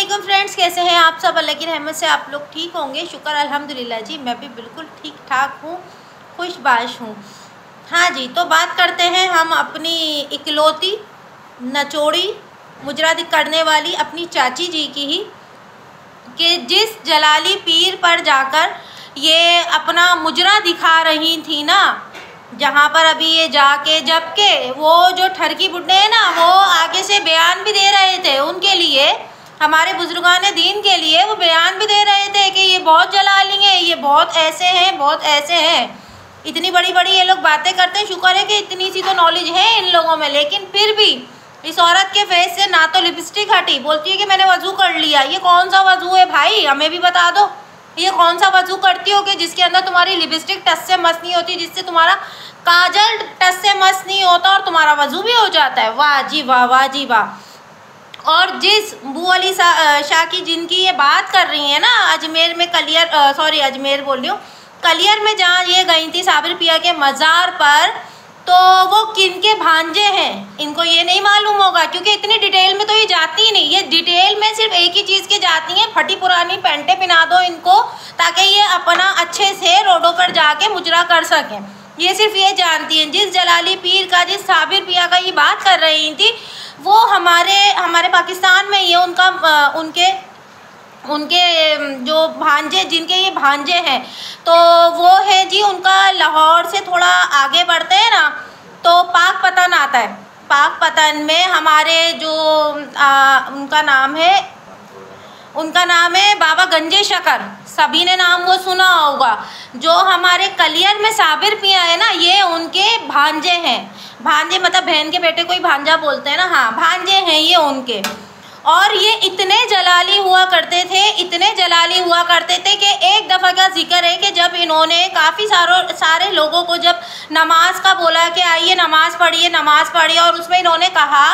अस्सलामुअलैकुम फ्रेंड्स, कैसे हैं आप सब। अल्लाह की रहमत से आप लोग ठीक होंगे। शुक्र अल्हम्दुलिल्लाह जी, मैं भी बिल्कुल ठीक ठाक हूँ, खुशबाश हूँ। हाँ जी, तो बात करते हैं हम अपनी इकलौती नचोड़ी मुजरा करने वाली अपनी चाची जी की ही, कि जिस जलाली पीर पर जाकर ये अपना मुजरा दिखा रही थी ना, जहाँ पर अभी ये जाके, जबकि वो जो ठरकी बुड्ढे हैं ना, वो आगे से बयान भी दे रहे थे उनके लिए, हमारे बुजुर्गान दीन के लिए वो बयान भी दे रहे थे कि ये बहुत जलाली हैं, ये बहुत ऐसे हैं, बहुत ऐसे हैं। इतनी बड़ी बड़ी ये लोग बातें करते हैं। शुक्र है कि इतनी सी तो नॉलेज है इन लोगों में, लेकिन फिर भी इस औरत के फेस से ना तो लिपस्टिक हटी, बोलती है कि मैंने वज़ू कर लिया। ये कौन सा वज़ू है भाई, हमें भी बता दो। ये कौन सा वज़ू करती हो कि जिसके अंदर तुम्हारी लिपस्टिक टच से मस नहीं होती, जिससे तुम्हारा काजल टच से मस नहीं होता और तुम्हारा वज़ू भी हो जाता है। वाह जी वाह, वाह जी वाह। और जिस बू अली शाह की जिनकी ये बात कर रही है ना, अजमेर में अजमेर बोल रही हूँ, कलियर में जहाँ ये गई थी साबिर पिया के मज़ार पर, तो वो किन के भांजे हैं इनको ये नहीं मालूम होगा, क्योंकि इतनी डिटेल में तो ये जाती ही नहीं। ये डिटेल में सिर्फ एक ही चीज़ की जाती हैं, फटी पुरानी पैंटें पहना दो इनको, ताकि ये अपना अच्छे से रोडों पर जाके मुजरा कर सकें। ये सिर्फ ये जानती हैं। जिस जलाली पीर का, जिस साबिर पिया का ये बात कर रही थी, वो हमारे पाकिस्तान में ये उनके जो भांजे, जिनके ये भांजे हैं, तो वो है जी, उनका लाहौर से थोड़ा आगे बढ़ते हैं ना, तो पाक पतन आता है। पाक पतन में हमारे जो उनका नाम है बाबा गंजे शकर, सभी ने नाम वो सुना होगा। जो हमारे कलियर में साबिर पिया है ना, ये उनके भांजे हैं। भांजे मतलब बहन के बेटे को ही भांजा बोलते हैं ना, हाँ, भांजे हैं ये उनके। और ये इतने जलाली हुआ करते थे कि एक दफ़ा का जिक्र है कि जब इन्होंने काफ़ी सारे लोगों को जब नमाज का बोला कि आइए नमाज़ पढ़िए, और उसमें इन्होंने कहा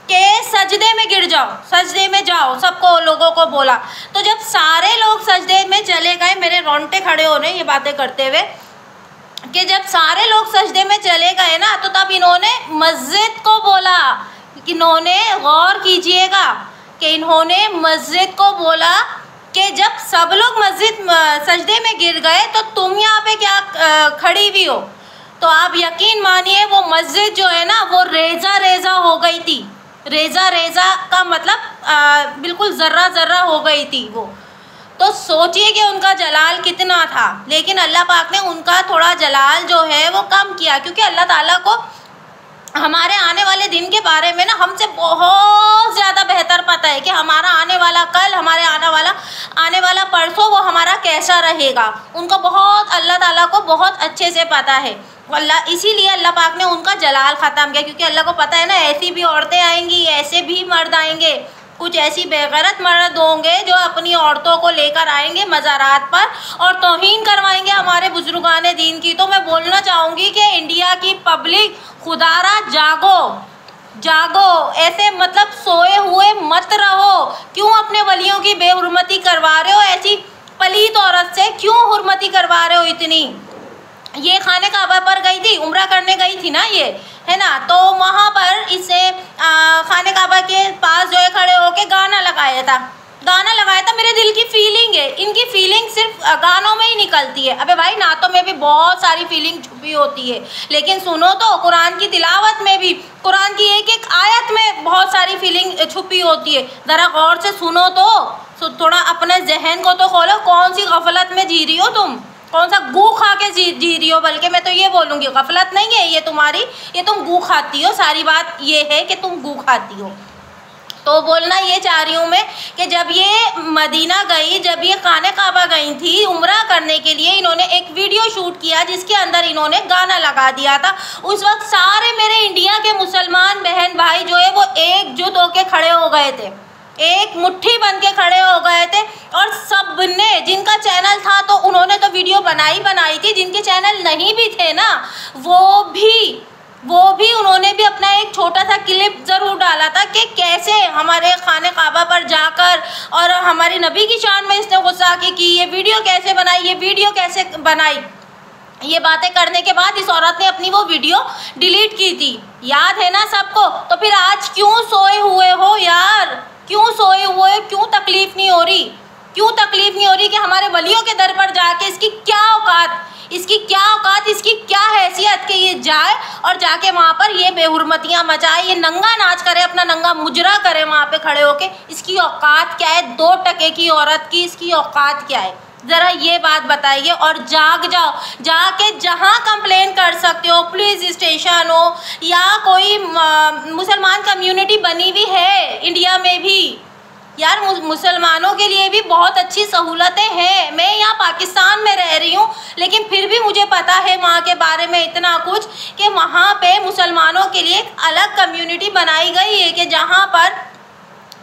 कि सजदे में गिर जाओ, सजदे में जाओ, सबको लोगों को बोला। तो जब सारे लोग सजदे में चले गए, मेरे रोंगटे खड़े हो रहे ये बातें करते हुए, कि जब सारे लोग सजदे में चले गए ना, तो तब इन्होंने मस्जिद को बोला, इन्होंने गौर कीजिएगा कि इन्होंने मस्जिद को बोला कि जब सब लोग सजदे में गिर गए, तो तुम यहाँ पे क्या खड़ी हुई हो। तो आप यकीन मानिए वो मस्जिद जो है ना, वो रेजा हो गई थी। रेजा का मतलब बिल्कुल ज़र्रा हो गई थी वो। तो सोचिए कि उनका जलाल कितना था, लेकिन अल्लाह पाक ने उनका थोड़ा जलाल जो है वो कम किया, क्योंकि अल्लाह ताला को हमारे आने वाले दिन के बारे में ना हमसे बहुत ज़्यादा बेहतर पता है कि हमारा आने वाला कल, हमारे आने वाला परसों वो हमारा कैसा रहेगा। उनको बहुत, अल्लाह ताला को बहुत अच्छे से पता है। इसीलिए अल्लाह पाक ने उनका जलाल ख़त्म किया, क्योंकि अल्लाह को पता है ना, ऐसी भी औरतें आएंगी, ऐसे भी मर्द आएंगे, कुछ ऐसी बेगैरत मर्द होंगे जो अपनी औरतों को लेकर आएंगे मज़ारात पर और तौहीन करवाएंगे हमारे बुजुर्गान दीन की। तो मैं बोलना चाहूँगी कि इंडिया की पब्लिक, खुदारा जागो, ऐसे मतलब सोए हुए मत रहो। क्यों अपने वलियों की बेहुरमती करवा रहे हो, ऐसी पलीत औरत से क्यों हुरमती करवा रहे हो इतनी। ये खाने काबा पर गई थी, उम्रा करने गई थी ना, ये है ना, तो वहाँ पर इसे खाने काबा के पास जो है खड़े होके गाना लगाया था। मेरे दिल की फीलिंग है, इनकी फीलिंग सिर्फ गानों में ही निकलती है। अबे भाई, नातों में भी बहुत सारी फीलिंग छुपी होती है, लेकिन सुनो तो, कुरान की तिलावत में भी, कुरान की एक एक आयत में बहुत सारी फीलिंग छुपी होती है। ज़रा गौर से सुनो तो, थोड़ा अपने जहन को तो खोलो। कौन सी गफलत में जी रही हो तुम, कौन सा गू खा के जी रही हो, बल्कि मैं तो ये बोलूँगी गफलत नहीं है ये तुम्हारी, ये तुम गू खाती हो। सारी बात ये है कि तुम गू खाती हो। तो बोलना ये चाह रही हूँ मैं कि जब ये मदीना गई, जब ये खाने काबा गई थी उम्रा करने के लिए, इन्होंने एक वीडियो शूट किया जिसके अंदर इन्होंने गाना लगा दिया था। उस वक्त सारे मेरे इंडिया के मुसलमान बहन भाई जो है वो एकजुट होके खड़े हो गए थे, एक मुट्ठी बन के खड़े हो गए थे। और सब ने, जिनका चैनल था तो उन्होंने तो वीडियो बनाई थी, जिनके चैनल नहीं भी थे ना, वो भी उन्होंने भी अपना एक छोटा सा क्लिप ज़रूर डाला था कि कैसे हमारे खाने काबा पर जाकर और हमारे नबी की शान में इसने गुस्सा की ये वीडियो कैसे बनाई। ये बातें करने के बाद इस औरत ने अपनी वो वीडियो डिलीट की थी, याद है ना सबको। तो फिर आज क्यों सोए हुए हो यार, क्यों सोए हुए, क्यों तकलीफ नहीं हो रही? क्यों तकलीफ नहीं हो रही कि हमारे वलियों के दर पर जाके इसकी क्या औकात, इसकी क्या हैसियत कि ये जाए और जाके वहाँ पर ये बेहुरमतियाँ मचाए, ये नंगा नाच करे, अपना नंगा मुजरा करे वहाँ पे खड़े होके। इसकी औकात क्या है? 2 टके की औरत की इसकी औकात क्या है? ज़रा ये बात बताइए। और जाग जाओ, जाके जहाँ कंप्लेन कर सकते हो, पुलिस स्टेशन हो या कोई मुसलमान कम्युनिटी बनी हुई है इंडिया में भी, यार मुसलमानों के लिए भी बहुत अच्छी सहूलतें हैं। मैं यहाँ पाकिस्तान में रह रही हूँ, लेकिन फिर भी मुझे पता है वहाँ के बारे में इतना कुछ कि वहाँ पे मुसलमानों के लिए एक अलग कम्युनिटी बनाई गई है कि जहाँ पर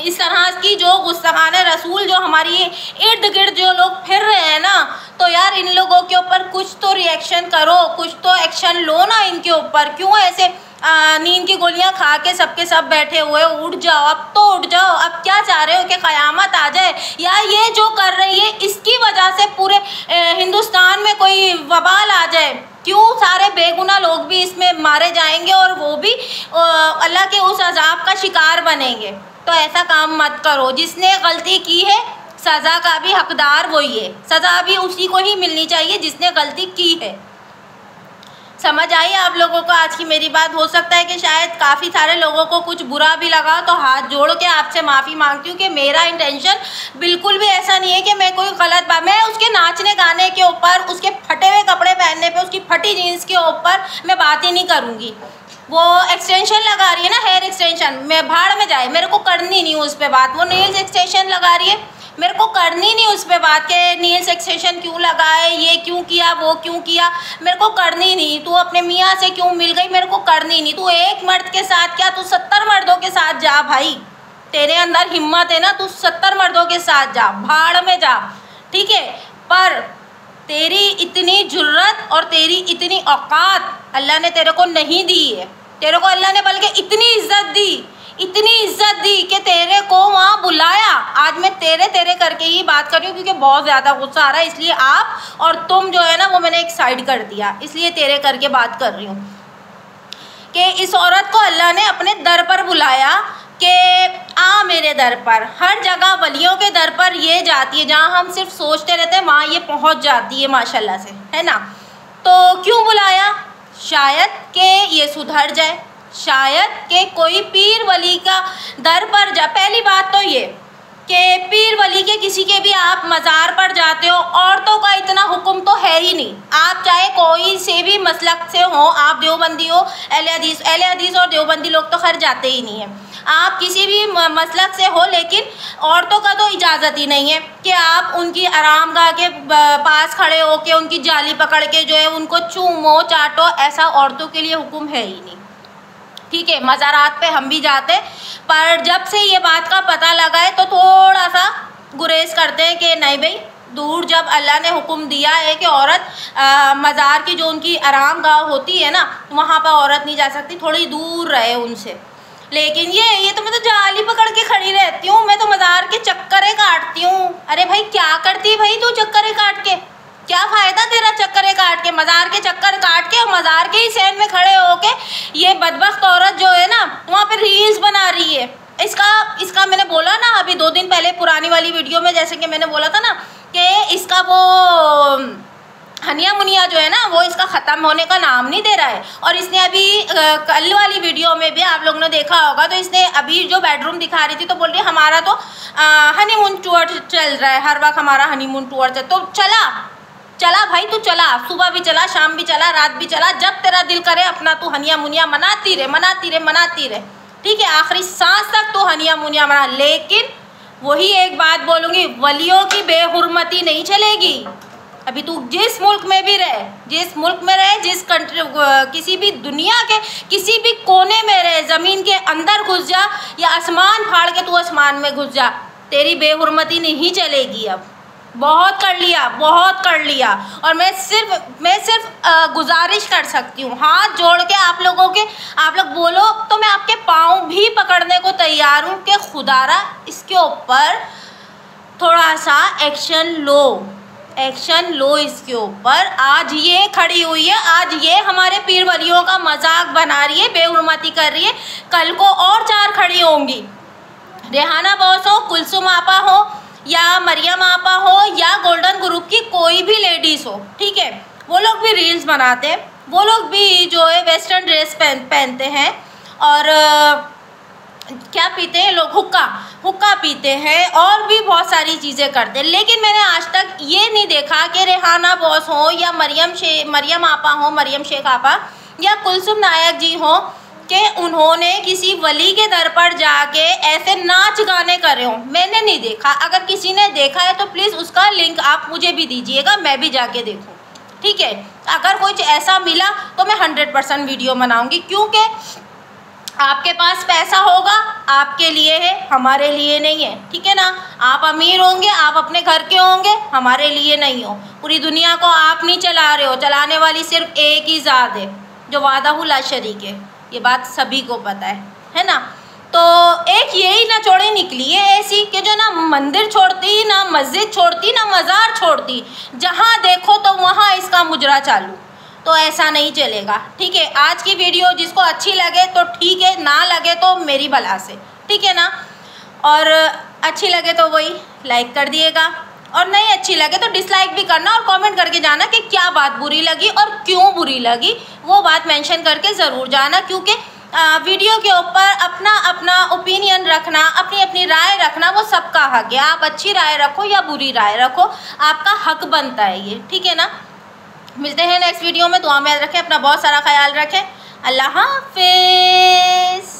इस तरह की जो गुस्ताखान रसूल जो हमारी इर्द गिर्द जो लोग फिर रहे हैं ना, तो यार इन लोगों के ऊपर कुछ तो रिएक्शन करो, कुछ तो एक्शन लो ना इनके ऊपर। क्यों ऐसे नींद की गोलियां खा के सबके सब बैठे हुए? उठ जाओ, अब तो उठ जाओ। अब क्या चाह रहे हो कि क़यामत आ जाए, या ये जो कर रही है इसकी वजह से पूरे हिंदुस्तान में कोई वबाल आ जाए? क्यों सारे बेगुनाह लोग भी इसमें मारे जाएंगे और वो भी अल्लाह के उस अजाब का शिकार बनेंगे? तो ऐसा काम मत करो। जिसने गलती की है सज़ा का भी हकदार वही है, सज़ा भी उसी को ही मिलनी चाहिए जिसने गलती की है। समझ आई आप लोगों को आज की मेरी बात? हो सकता है कि शायद काफ़ी सारे लोगों को कुछ बुरा भी लगा, तो हाथ जोड़ के आपसे माफ़ी मांगती हूँ कि मेरा इंटेंशन बिल्कुल भी ऐसा नहीं है कि मैं कोई गलत बात, मैं उसके नाचने गाने के ऊपर, उसके फटे हुए कपड़े पहनने पे, उसकी फटी जीन्स के ऊपर मैं बात ही नहीं करूँगी। वो एक्सटेंशन लगा रही है ना, हेयर एक्सटेंशन, मैं भाड़ में जाए, मेरे को करनी नहीं उस पर बात। वो नेल्स एक्सटेंशन लगा रही है, मेरे को करनी नहीं उस पर बात के नेल्स एक्सटेंशन क्यों लगाए, ये क्यों किया, वो क्यों किया, मेरे को करनी नहीं। तू अपने मियाँ से क्यों मिल गई, मेरे को करनी नहीं। तू एक मर्द के साथ क्या, तू 70 मर्दों के साथ जा भाई, तेरे अंदर हिम्मत है ना, तू 70 मर्दों के साथ जा, भाड़ में जा, ठीक है। पर तेरी इतनी जुर्रत और तेरी इतनी औकात अल्लाह ने तेरे को नहीं दी है। तेरे को अल्लाह ने बल्कि इतनी इज्जत दी कि तेरे को वहाँ बुलाया। आज मैं तेरे करके ही बात कर रही हूँ क्योंकि बहुत ज़्यादा गुस्सा आ रहा है, इसलिए आप और तुम जो है ना वो मैंने एक साइड कर दिया, इसलिए तेरे करके बात कर रही हूँ कि इस औरत को अल्लाह ने अपने दर पर बुलाया कि आ मेरे दर पर। हर जगह वलियों के दर पर ये जाती है, जहाँ हम सिर्फ सोचते रहते हैं वहाँ ये पहुँच जाती है माशाल्लाह से, है ना। तो क्यों बुलाया? शायद कि ये सुधर जाए, शायद कि कोई पीर वली का दर पर जा। पहली बात तो ये कि पीर वली के किसी के भी आप मज़ार पर जाते हो, औरतों का इतना हुक्म तो है ही नहीं। आप चाहे कोई से भी मसलक से हो, आप देवबंदी हो, अहले हदीस और देवबंदी लोग तो खैर जाते ही नहीं हैं। आप किसी भी मसलक से हो, लेकिन औरतों का तो इजाज़त ही नहीं है कि आप उनकी आरामगाह के पास खड़े हो के उनकी जाली पकड़ के जो है उनको चूमो चाटो, ऐसा औरतों के लिए हुक्म है ही नहीं, ठीक है। मज़ारात पे हम भी जाते, पर जब से ये बात का पता लगा है तो थोड़ा सा गुरेज करते हैं कि नहीं भाई, दूर जब अल्लाह ने हुक्म दिया है कि औरत मज़ार की जो उनकी आरामगाह होती है ना, वहाँ पर औरत नहीं जा सकती, थोड़ी दूर रहे उनसे। लेकिन ये तो मैं तो जाली पकड़ के खड़ी रहती हूँ, मैं तो मज़ार के चक्करें काटती हूँ। अरे भाई क्या करती भाई तू चक्करें काट के? क्या फ़ायदा तेरा चक्करें काट के? मज़ार के चक्कर काट के और मज़ार के ही सैन में खड़े होके ये बदबख्त औरत जो है ना वहाँ पे रील्स बना रही है। इसका मैंने बोला ना अभी 2 दिन पहले पुरानी वाली वीडियो में, जैसे कि मैंने बोला था ना कि इसका वो हनिया मुनिया जो है ना वो इसका ख़त्म होने का नाम नहीं दे रहा है। और इसने अभी कल वाली वीडियो में भी आप लोगों ने देखा होगा, तो इसने अभी जो बेडरूम दिखा रही थी तो बोल रही है हमारा तो हनीमून टूर चल रहा है, हर वक्त हमारा हनीमून टूर चल। तो चला भाई, तू चला, सुबह भी चला, शाम भी चला, रात भी चला, जब तेरा दिल करे अपना तू हनिया मुनिया मनाती रहे, ठीक है। आखिरी सांस तक तू हनिया मुनिया मना। लेकिन वही एक बात बोलूँगी, वलियों की बेहुरमती नहीं चलेगी। अभी तू जिस मुल्क में रहे, जिस कंट्री, किसी भी दुनिया के किसी भी कोने में रहे, ज़मीन के अंदर घुस जा या आसमान फाड़ के तू आसमान में घुस जा, तेरी बेहुरमती नहीं चलेगी। अब बहुत कर लिया। और मैं सिर्फ गुजारिश कर सकती हूँ, हाथ जोड़ के आप लोग बोलो तो मैं आपके पाँव भी पकड़ने को तैयार हूँ कि खुदारा इसके ऊपर थोड़ा सा एक्शन लो इसके ऊपर। आज ये खड़ी हुई है, आज ये हमारे पीर वलियों का मजाक बना रही है, बेहुरमती कर रही है, कल को और 4 खड़ी होंगी। रेहाना बॉस हो, कुलसुम आपा हो या मरियम आपा हो या गोल्डन ग्रुप की कोई भी लेडीज़ हो, ठीक है, वो लोग भी रील्स बनाते हैं, वो लोग भी जो है वेस्टर्न ड्रेस पहनते हैं और क्या पीते हैं लोग, हुक्का पीते हैं और भी बहुत सारी चीज़ें करते हैं। लेकिन मैंने आज तक ये नहीं देखा कि रेहाना बॉस हो या मरियम आपा हो, मरियम शेख आपा या कुलसुम नायक जी हो कि उन्होंने किसी वली के दर पर जाके ऐसे नाच गाने करे हों। मैंने नहीं देखा। अगर किसी ने देखा है तो प्लीज़ उसका लिंक आप मुझे भी दीजिएगा, मैं भी जाके देखूँ, ठीक है। अगर कुछ ऐसा मिला तो मैं 100% वीडियो बनाऊँगी, क्योंकि आपके पास पैसा होगा आपके लिए है, हमारे लिए नहीं है, ठीक है ना। आप अमीर होंगे, आप अपने घर के होंगे, हमारे लिए नहीं हो। पूरी दुनिया को आप नहीं चला रहे हो, चलाने वाली सिर्फ एक ही ज़ात है जो वादाहु ला शरीक है, ये बात सभी को पता है ना। तो एक यही ना छोड़े निकली है ऐसी कि जो ना मंदिर छोड़ती, ना मस्जिद छोड़ती, ना मज़ार छोड़ती, जहाँ देखो तो वहाँ इसका मुजरा चालू। तो ऐसा नहीं चलेगा, ठीक है। आज की वीडियो जिसको अच्छी लगे तो ठीक है, ना लगे तो मेरी भला से, ठीक है ना। और अच्छी लगे तो वही लाइक कर दिएगा, और नहीं अच्छी लगे तो डिसलाइक भी करना, और कमेंट करके जाना कि क्या बात बुरी लगी और क्यों बुरी लगी, वो बात मेंशन करके ज़रूर जाना। क्योंकि वीडियो के ऊपर अपना अपना ओपिनियन रखना, अपनी अपनी राय रखना, वो सबका हक है। आप अच्छी राय रखो या बुरी राय रखो, आपका हक बनता है ये, ठीक है ना। मिलते हैं नेक्स्ट वीडियो में। दुआ में याद रखें, अपना बहुत सारा ख्याल रखें। अल्लाह हाफिज़।